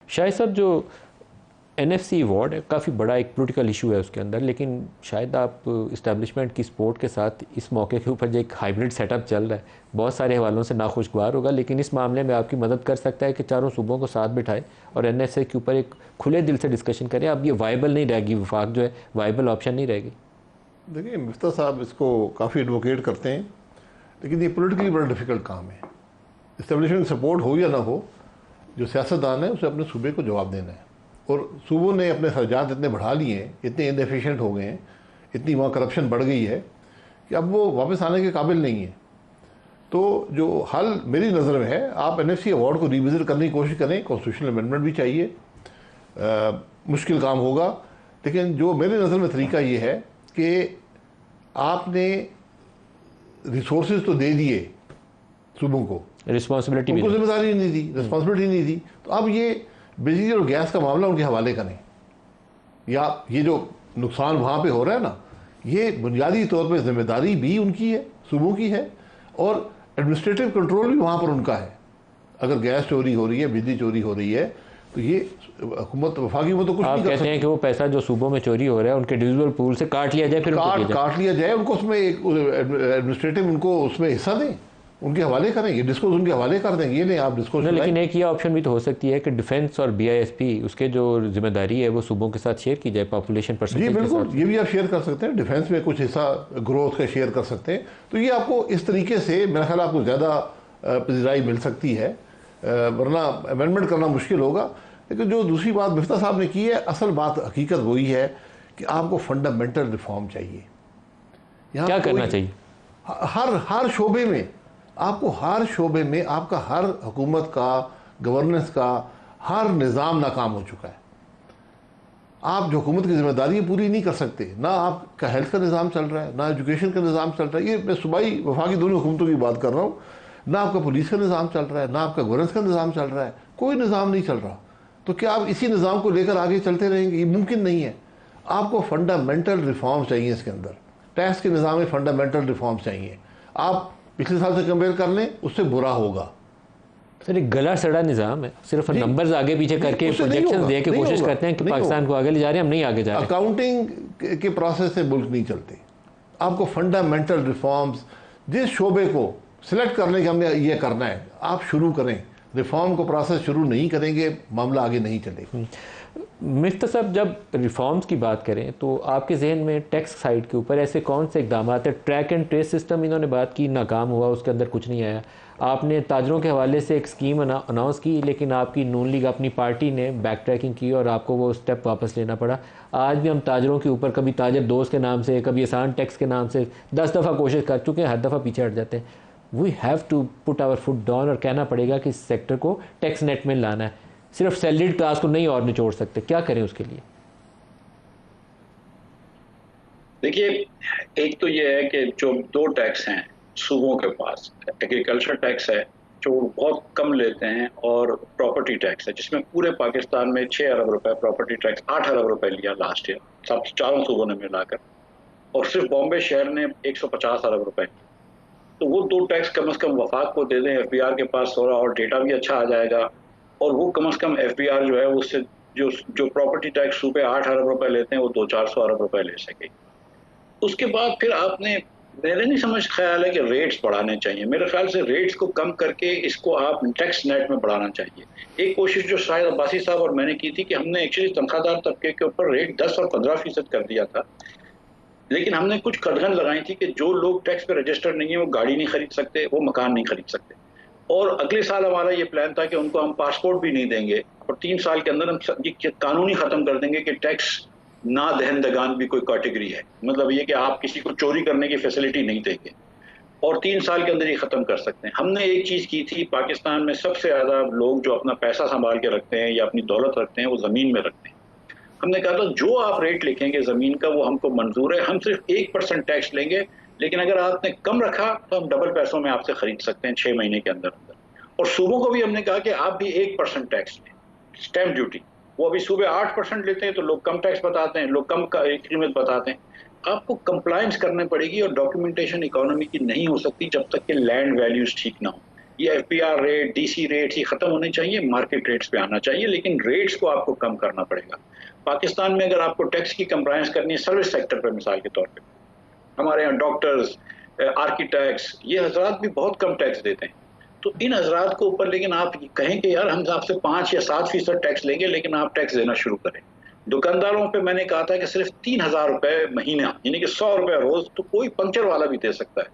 शायद साहब जो NFC अवार्ड है काफ़ी बड़ा एक पॉलिटिकल इशू है उसके अंदर, लेकिन शायद आप इस्टेब्लिशमेंट की सपोर्ट के साथ इस मौके के ऊपर जो एक हाइब्रिड सेटअप चल रहा है बहुत सारे हवालों से नाखुशगवार होगा, लेकिन इस मामले में आपकी मदद कर सकता है कि चारों सूबों को साथ बिठाए और NSA के ऊपर एक खुले दिल से डिस्कशन करें। अब ये वाइबल नहीं रहेगी, वफाक जो है वाइबल ऑप्शन नहीं रहेगी। देखिए मिफ्ता साहब इसको काफ़ी एडवोकेट करते हैं, लेकिन ये पॉलिटिकली बड़ा डिफ़िकल्ट काम है। इस्टेब्लिशमेंट सपोर्ट हो या ना हो, जो सियासतदान है उसे अपने सूबे को जवाब देना है। और सूबों ने अपने खर्चात इतने बढ़ा लिए हैं, इतने इनएफिशिएंट हो गए हैं, इतनी वहाँ करप्शन बढ़ गई है कि अब वो वापस आने के काबिल नहीं है। तो जो हल मेरी नज़र में है, आप NFC अवार्ड को रिविजिट करने की कोशिश करें, कॉन्स्टिट्यूशनल अमेंडमेंट भी चाहिए, मुश्किल काम होगा, लेकिन जो मेरी नज़र में तरीका ये है कि आपने रिसोर्सेज तो दे दिए सूबों को, रिस्पॉन्सिबिलिटी उनको जिम्मेदारी नहीं दी, रिस्पॉन्सिबिलिटी नहीं दी, तो अब ये बिजली और गैस का मामला उनके हवाले करें, या ये जो नुकसान वहाँ पे हो रहा है ना, ये बुनियादी तौर पे जिम्मेदारी भी उनकी है, सूबों की है, और एडमिनिस्ट्रेटिव कंट्रोल भी वहाँ पर उनका है। अगर गैस चोरी हो रही है, बिजली चोरी हो रही है, तो ये हुकूमत, वफाकी हुकूमत तो कुछ नहीं कर सकती। आप कहते हैं कि वो पैसा जो सूबों में चोरी हो रहा है उनके डिविजिबल पूल से काट लिया जाए, फिर काट लिया जाए, उनको उसमें एक एडमिनिस्ट्रेटिव उनको उसमें हिस्सा दें, उनके हवाले करें, ये डिस्कोज उनके हवाले कर देंगे, ये नहीं आप डिस्कोज। लेकिन एक ये ऑप्शन भी तो हो सकती है कि डिफेंस और BISP उसके जो जिम्मेदारी है वो सूबों के साथ शेयर की जाए पॉपुलेशन परसेंटेज। जी बिल्कुल, ये भी आप शेयर कर सकते हैं, डिफेंस में कुछ हिस्सा ग्रोथ का शेयर कर सकते हैं। तो ये आपको इस तरीके से मेरा ख्याल आपको ज़्यादा पजीराई मिल सकती है, वरना अमेंडमेंट करना मुश्किल होगा। लेकिन जो दूसरी बात मिफ्ता साहब ने की है, असल बात हकीकत वही है कि आपको फंडामेंटल रिफॉर्म चाहिए। क्या करना चाहिए? हर शोबे में आपको, हर शोबे में आपका, हर हुकूमत का, गवर्नेंस का हर निज़ाम नाकाम हो चुका है। आप जो हुकूमत की जिम्मेदारी पूरी नहीं कर सकते, ना आपका हेल्थ का निज़ाम चल रहा है, ना एजुकेशन का निज़ाम चल रहा है, ये मैं सूबाई वफाकी दोनों हुकूमतों की बात कर रहा हूँ, ना आपका पुलिस का निज़ाम चल रहा है, ना आपका गवर्नेंस का निज़ाम चल रहा है, कोई निज़ाम नहीं चल रहा। तो क्या आप इसी निज़ाम को लेकर आगे चलते रहेंगे? ये मुमकिन नहीं है। आपको फंडामेंटल रिफॉर्म चाहिए इसके अंदर, टैक्स के निज़ाम में फंडामेंटल रिफॉर्म चाहिए। आप पिछले साल से कंपेयर कर लें, उससे बुरा होगा। सर एक गला सड़ा निज़ाम है, सिर्फ नंबर्स आगे पीछे करके प्रोजेक्शंस दे के कोशिश करते हैं कि पाकिस्तान को आगे ले जा रहे हैं, हम नहीं आगे जा रहे। अकाउंटिंग के प्रोसेस से मुल्क नहीं चलते। आपको फंडामेंटल रिफॉर्म्स, जिस शोबे को सिलेक्ट करने के हमने ये करना है, आप शुरू करें। रिफॉर्म को प्रोसेस शुरू नहीं करेंगे, मामला आगे नहीं चलेगा। मिफ्ता साहब, जब रिफॉर्म्स की बात करें तो आपके जहन में टैक्स साइड के ऊपर ऐसे कौन से इकदाम है? ट्रैक एंड ट्रेस सिस्टम इन्होंने बात की, नाकाम हुआ, उसके अंदर कुछ नहीं आया। आपने ताजरों के हवाले से एक स्कीम अनाउंस की, लेकिन आपकी नून लीग अपनी पार्टी ने बैक ट्रैकिंग की और आपको वो स्टेप वापस लेना पड़ा। आज भी हम ताजरों के ऊपर कभी ताजर दोस्त के नाम से, कभी एहसान टैक्स के नाम से 10 दफ़ा कोशिश कर चुके हैं, हर दफ़ा पीछे हट जाते हैं। We have to put our foot down और कहना पड़ेगा कि इस सेक्टर को टैक्स नेट में लाना है, सिर्फ सैलरीड क्लास को नहीं और निचोड़ सकते। क्या करें उसके लिए? देखिए, एक तो ये है कि जो दो टैक्स हैं सूबों के पास, एग्रीकल्चर टैक्स है जो बहुत कम लेते हैं, और प्रॉपर्टी टैक्स है जिसमें पूरे पाकिस्तान में 6 अरब रुपए प्रॉपर्टी टैक्स, 8 अरब रुपए लिया लास्ट ईयर सब चारों सूबों ने मिलाकर, और सिर्फ बॉम्बे शहर ने 150 अरब रुपए। तो वो दो टैक्स कम से कम वफाक को दे दें, FBR के पास थोड़ा और डेटा भी अच्छा आ जाएगा, और वो कम से कम FBR जो है उससे जो प्रॉपर्टी टैक्स सूबे 8 अरब रुपए लेते हैं वो 200-400 अरब रुपए ले सके। उसके बाद फिर आपने, मेरे नहीं समझ ख्याल है कि रेट्स बढ़ाने चाहिए। मेरे ख्याल से रेट्स को कम करके इसको आप टैक्स नेट में बढ़ाना चाहिए। एक कोशिश जो शायद अब्बासी साहब और मैंने की थी कि हमने एक्चुअली तनख्वाहदार तबके के ऊपर रेट 10 और 15% कर दिया था, लेकिन हमने कुछ कटघन लगाई थी कि जो लोग टैक्स पे रजिस्टर्ड नहीं है वो गाड़ी नहीं खरीद सकते, वो मकान नहीं खरीद सकते, और अगले साल हमारा ये प्लान था कि उनको हम पासपोर्ट भी नहीं देंगे, और 3 साल के अंदर हम ये कानूनी खत्म कर देंगे कि टैक्स ना दहनदगान भी कोई कैटेगरी है, मतलब ये कि आप किसी को चोरी करने की फैसिलिटी नहीं देंगे, और 3 साल के अंदर ये खत्म कर सकते हैं। हमने एक चीज की थी, पाकिस्तान में सबसे ज्यादा लोग जो अपना पैसा संभाल के रखते हैं या अपनी दौलत रखते हैं वो जमीन में रखते हैं। हमने कहा था जो आप रेट लिखेंगे जमीन का वो हमको मंजूर है, हम सिर्फ 1% टैक्स लेंगे, लेकिन अगर आपने कम रखा तो हम डबल पैसों में आपसे खरीद सकते हैं 6 महीने के अंदर अंदर। और सूबों को भी हमने कहा कि आप भी 1% टैक्स लें, स्टैंप ड्यूटी। वो अभी सूबे 8% लेते हैं तो लोग कम टैक्स बताते हैं, लोग कम कीमत बताते हैं। आपको कंप्लायंस करनी पड़ेगी, और डॉक्यूमेंटेशन इकोनॉमी की नहीं हो सकती जब तक कि लैंड वैल्यूज ठीक ना हो। ये FPR रेट, DC रेट ये खत्म होने चाहिए, मार्केट रेट्स पे आना चाहिए, लेकिन रेट्स को आपको कम करना पड़ेगा। पाकिस्तान में अगर आपको टैक्स की कंप्लायंस करनी है सर्विस सेक्टर पर, मिसाल के तौर पे हमारे यहाँ डॉक्टर्स, आर्किटेक्ट्स, ये हजरात भी बहुत कम टैक्स देते हैं। तो इन हजरात को ऊपर लेकिन आप कहें कि यार हम आपसे 5 या 7% टैक्स लेंगे, लेकिन आप टैक्स देना शुरू करें। दुकानदारों पे मैंने कहा था कि सिर्फ 3,000 रुपए महीना, यानी कि 100 रुपए रोज, तो कोई पंक्चर वाला भी दे सकता है,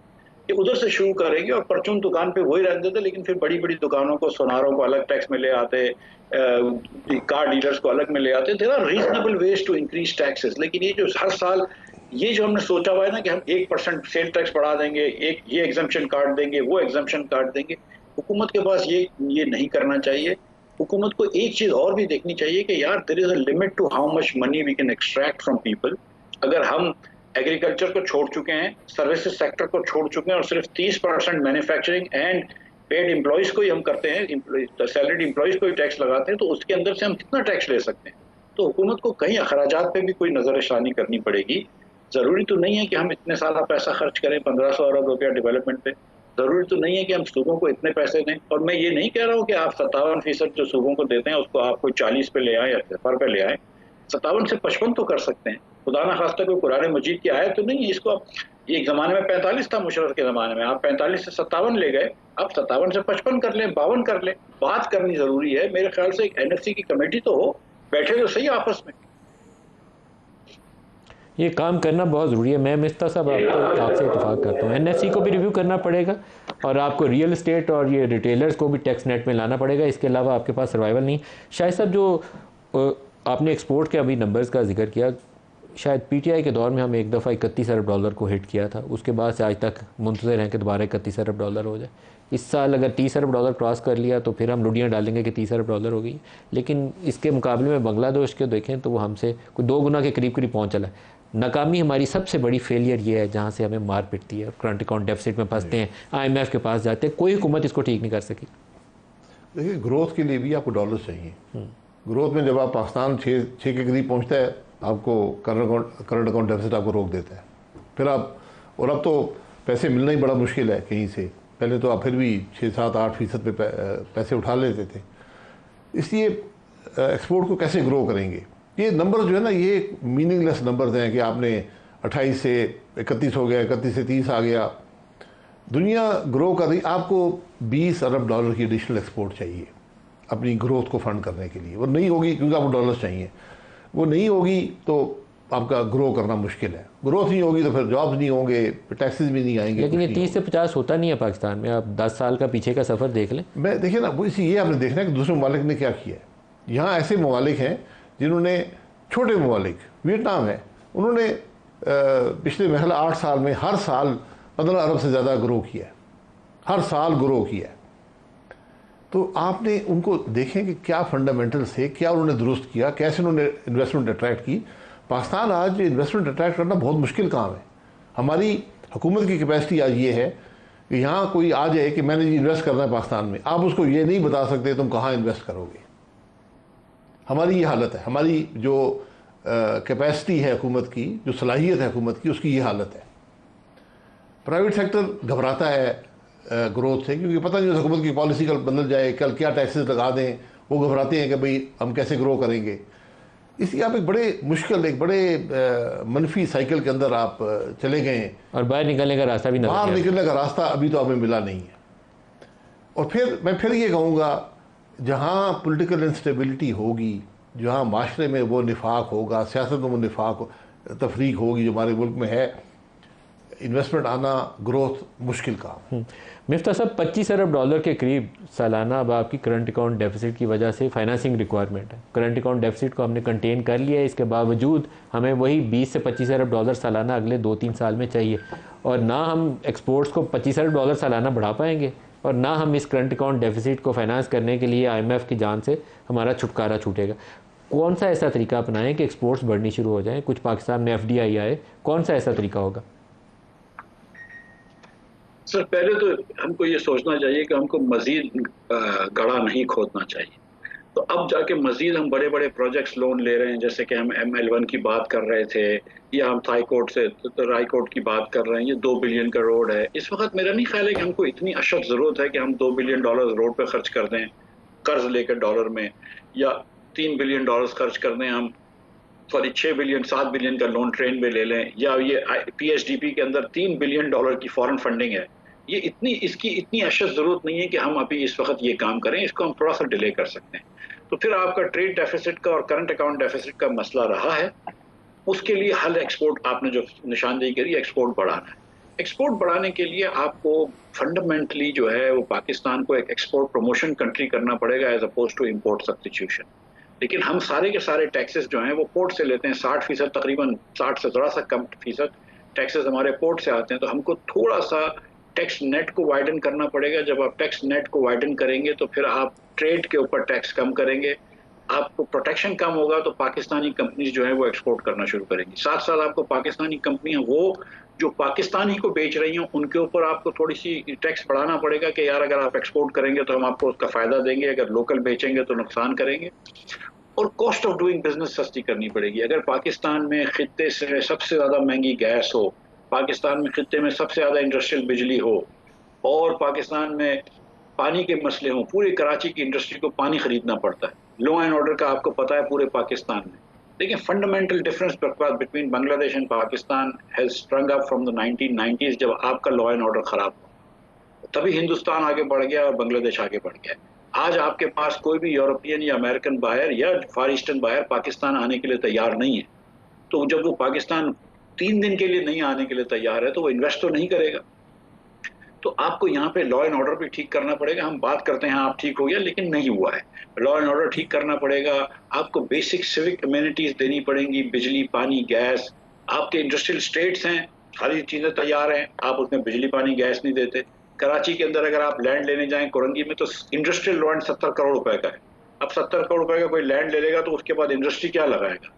कि उधर से शुरू करेंगे और परचून दुकान पे वही रहने देते, लेकिन फिर बड़ी बड़ी दुकानों को, सोनारों को अलग टैक्स में ले आते, कार डीलर्स को अलग में ले आते। There are reasonable ways to increase taxes. लेकिन ये जो हर साल ये जो हमने सोचा हुआ है ना कि हम 1% सेल टैक्स बढ़ा देंगे, एक ये एग्जम्पशन काट देंगे, वो एग्जम्पशन काट देंगे, हुकूमत के पास ये नहीं करना चाहिए। हुकूमत को एक चीज और भी देखनी चाहिए कि यार there is a limit to how much money we can extract from people. अगर हम एग्रीकल्चर को छोड़ चुके हैं, सर्विसेज सेक्टर को छोड़ चुके हैं और सिर्फ 30% मैन्युफैक्चरिंग एंड पेड एम्प्लॉयज को ही हम करते हैं, सैलरीड एम्प्लॉयज को ही टैक्स लगाते हैं, तो उसके अंदर से हम कितना टैक्स ले सकते हैं? तो हुकूमत को कहीं अखराजात पे भी कोई नजरसानी करनी पड़ेगी। जरूरी तो नहीं है कि हम इतने सारा पैसा खर्च करें, 1500 अरब रुपया डेवलपमेंट पे। जरूरी तो नहीं है कि हम सूबों को इतने पैसे दें। और मैं ये नहीं कह रहा हूँ कि आप 57% जो सूबों को देते हैं उसको आप कोई 40 पे ले आए या 0 पे ले आए, 57 से 55 तो कर सकते हैं। खुदा ना खास्ता कोई कुरान मजीद की आयत तो नहीं है इसको आप, ये एक जमाने में 45 था मुशर्रफ के जमाने में, आप 45 से 57 ले गए, आप 57 से 55 कर लें, 52 कर लें। बात करनी जरूरी है। मेरे ख्याल से एक NFC की कमेटी तो हो, बैठे तो सही आपस में। ये काम करना बहुत ज़रूरी है। मैं मिफ्ता साहब आपसे इत्तेफाक करता हूँ। NFC को भी रिव्यू करना पड़ेगा और आपको रियल एस्टेट और ये रिटेलर्स को भी टैक्स नेट में लाना पड़ेगा। इसके अलावा आपके पास सर्वाइवल नहीं। शायद साहब जो आपने एक्सपोर्ट के अभी नंबर्स का जिक्र किया, शायद PTI के दौर में हम एक दफ़ा 31 अरब डॉलर को हिट किया था, उसके बाद से आज तक मुंतज़िर हैं कि दोबारा 31 अरब डॉलर हो जाए। इस साल अगर 30 अरब डॉलर क्रॉस कर लिया तो फिर हम लुडियाँ डालेंगे कि 30 अरब डॉलर हो गई। लेकिन इसके मुकाबले में बांग्लादेश के देखें तो वो हमसे कोई 2 गुना के करीब करीब पहुँच चला है। नाकामी हमारी सबसे बड़ी फेलियर ये है जहाँ से हमें मार पिटती है, करंट अकाउंट डेफिसिट में फंसते हैं, IMF के पास जाते हैं, कोई हुकूमत इसको ठीक नहीं कर सकी। देखिए, ग्रोथ के लिए भी आपको डॉलर्स चाहिए। ग्रोथ में जब आप पाकिस्तान 6 के करीब पहुँचता है, आपको करंट अकाउंट डेफिसिट आपको रोक देता है। फिर आप, और अब तो पैसे मिलना ही बड़ा मुश्किल है कहीं से। पहले तो आप फिर भी 6-7-8% पे पैसे उठा लेते थे। इसलिए एक्सपोर्ट को कैसे ग्रो करेंगे? ये नंबर जो है ना, ये मीनिंगलेस नंबर्स हैं कि आपने 28 से 31 हो गया, 31 से 30 आ गया। दुनिया ग्रो कर रही, आपको 20 अरब डॉलर की एडिशनल एक्सपोर्ट चाहिए अपनी ग्रोथ को फंड करने के लिए। वो नहीं होगी क्योंकि आपको डॉलर्स चाहिए, वो नहीं होगी तो आपका ग्रो करना मुश्किल है। ग्रोथ नहीं होगी तो फिर जॉब्स नहीं होंगे, टैक्सेस भी नहीं आएंगे। लेकिन ये 30 से 50 होता नहीं है पाकिस्तान में। आप 10 साल का पीछे का सफ़र देख लें। मैं देखिए ना, वो इसी ये आपने देखना है कि दूसरे ममालिक ने क्या किया है। यहाँ ऐसे ममालिक हैं जिन्होंने, छोटे ममालिक, वियतनाम है, उन्होंने पिछले महला 8 साल में हर साल 15 अरब से ज़्यादा ग्रो किया है, हर साल ग्रो किया है। तो आपने उनको देखें कि क्या फंडामेंटल्स थे, क्या उन्होंने दुरुस्त किया, कैसे उन्होंने इन्वेस्टमेंट अट्रैक्ट की। पाकिस्तान आज इन्वेस्टमेंट अट्रैक्ट करना बहुत मुश्किल काम है। हमारी हुकूमत की कैपेसिटी आज ये है कि यहाँ कोई आ जाए कि मैंने जी इन्वेस्ट करना है पाकिस्तान में, आप उसको ये नहीं बता सकते तुम कहाँ इन्वेस्ट करोगे। हमारी ये हालत है, हमारी जो कैपेसिटी है हुकूमत की, जो सलाहियत है हुकूमत की, उसकी ये हालत है। प्राइवेट सेक्टर घबराता है ग्रोथ से, क्योंकि पता नहीं उस हुकूमत की पॉलिसी कल बदल जाए, कल क्या टैक्सेस लगा दें। वो घबराते हैं कि भाई हम कैसे ग्रो करेंगे। इसलिए आप एक बड़े मुश्किल, एक बड़े मनफी साइकिल के अंदर आप चले गए हैं और बाहर निकलने का रास्ता भी नहीं, बाहर निकलने का रास्ता अभी तो हमें मिला नहीं है। और फिर मैं फिर ये कहूँगा, जहाँ पॉलिटिकल इंस्टेबिलिटी होगी, जहाँ माशरे में वो निफाक होगा, सियासत में वो निफाक तफरीक होगी जो हमारे मुल्क में है, इन्वेस्टमेंट आना, ग्रोथ मुश्किल काम। मिफ्ता साहब, 25 अरब डॉलर के करीब सालाना अब आपकी करंट अकाउंट डेफिसिट की वजह से फाइनेंसिंग रिक्वायरमेंट है। करंट अकाउंट डेफिसिट को हमने कंटेन कर लिया है, इसके बावजूद हमें वही 20 से 25 अरब डॉलर सालाना अगले 2-3 साल में चाहिए। और ना हम एक्सपोर्ट्स को 25 अरब डॉलर सालाना बढ़ा पाएंगे और ना हम इस करंट अकाउंट डेफिसिट को फाइनेंस करने के लिए IMF की जान से हमारा छुटकारा छूटेगा। कौन सा ऐसा तरीका अपनाएं कि एक्सपोर्ट्स बढ़नी शुरू हो जाएं, कुछ पाकिस्तान में FDI आए? कौन सा ऐसा तरीका होगा? सर, पहले तो हमको ये सोचना चाहिए कि हमको मजीद गड़ा नहीं खोदना चाहिए। तो अब जाके मजीद हम बड़े बड़े प्रोजेक्ट्स लोन ले रहे हैं, जैसे कि हम ML1 की बात कर रहे थे, या हम थाईकोट से तो रायकोट की बात कर रहे हैं। ये 2 बिलियन का रोड है। इस वक्त मेरा नहीं ख्याल है कि हमको इतनी अशद जरूरत है कि हम $2 बिलियन रोड पे खर्च कर दें कर्ज लेकर डॉलर में, या $3 बिलियन खर्च कर दें हम, सॉरी 6 बिलियन 7 बिलियन का लोन ट्रेन में ले लें, या ये PSDP के अंदर $3 बिलियन की फॉरेन फंडिंग है। ये इसकी इतनी अशद जरूरत नहीं है कि हम अभी इस वक्त ये काम करें, इसको हम थोड़ा सा डिले कर सकते हैं। तो फिर आपका ट्रेड डेफिसिट का और करंट अकाउंट डेफिसिट का मसला रहा है। उसके लिए हल एक्सपोर्ट, आपने जो निशानदेही करी, एक्सपोर्ट बढ़ाना है। एक्सपोर्ट बढ़ाने के लिए आपको फंडामेंटली जो है वो पाकिस्तान को एक एक्सपोर्ट प्रमोशन कंट्री करना पड़ेगा as oppose to import substitution. लेकिन हम सारे के सारे टैक्सेस जो हैं वो पोर्ट से लेते हैं, 60%, तकरीबन 60 से थोड़ा सा कम फीसद टैक्सेस हमारे पोर्ट से आते हैं। तो हमको थोड़ा सा टैक्स नेट को वाइडन करना पड़ेगा। जब आप टैक्स नेट को वाइडन करेंगे तो फिर आप ट्रेड के ऊपर टैक्स कम करेंगे, आपको प्रोटेक्शन कम होगा, तो पाकिस्तानी कंपनीज जो है वो एक्सपोर्ट करना शुरू करेंगी। साथ साथ आपको पाकिस्तानी कंपनियां वो जो पाकिस्तान ही को बेच रही हैं उनके ऊपर आपको थोड़ी सी टैक्स बढ़ाना पड़ेगा कि यार अगर आप एक्सपोर्ट करेंगे तो हम आपको उसका फायदा देंगे, अगर लोकल बेचेंगे तो नुकसान करेंगे। और कॉस्ट ऑफ डूइंग बिजनेस सस्ती करनी पड़ेगी। अगर पाकिस्तान में खित्ते से सबसे ज़्यादा महंगी गैस हो, पाकिस्तान में खित्ते में सबसे ज़्यादा इंडस्ट्रियल बिजली हो, और पाकिस्तान में पानी के मसले हों, पूरी कराची की इंडस्ट्री को पानी खरीदना पड़ता है, लॉ एंड ऑर्डर का आपको पता है पूरे पाकिस्तान में। लेकिन fundamental difference between Bangladesh and Pakistan has sprung up from the 1990s, जब आपका लॉ एंड ऑर्डर खराब हुआ, तभी हिंदुस्तान आगे बढ़ गया और बांग्लादेश आगे बढ़ गया। आज आपके पास कोई भी यूरोपियन या अमेरिकन बायर या फार ईस्टर्न बायर पाकिस्तान आने के लिए तैयार नहीं है। तो जब वो पाकिस्तान 3 दिन के लिए नहीं आने के लिए तैयार है तो वो इन्वेस्ट तो नहीं करेगा। तो आपको यहाँ पे लॉ एंड ऑर्डर भी ठीक करना पड़ेगा। हम बात करते हैं आप ठीक हो गया, लेकिन नहीं हुआ है। लॉ एंड ऑर्डर ठीक करना पड़ेगा, आपको बेसिक सिविक अमेनिटीज देनी पड़ेंगी, बिजली, पानी, गैस। आपके इंडस्ट्रियल स्टेट्स हैं, सारी चीज़ें तैयार हैं, आप उसमें बिजली, पानी, गैस नहीं देते। कराची के अंदर अगर आप लैंड लेने जाएं कोरंगी में, तो इंडस्ट्रियल लैंड 70 करोड़ रुपए का है। अब 70 करोड़ रुपए का कोई लैंड ले लेगा तो उसके बाद इंडस्ट्री क्या लगाएगा?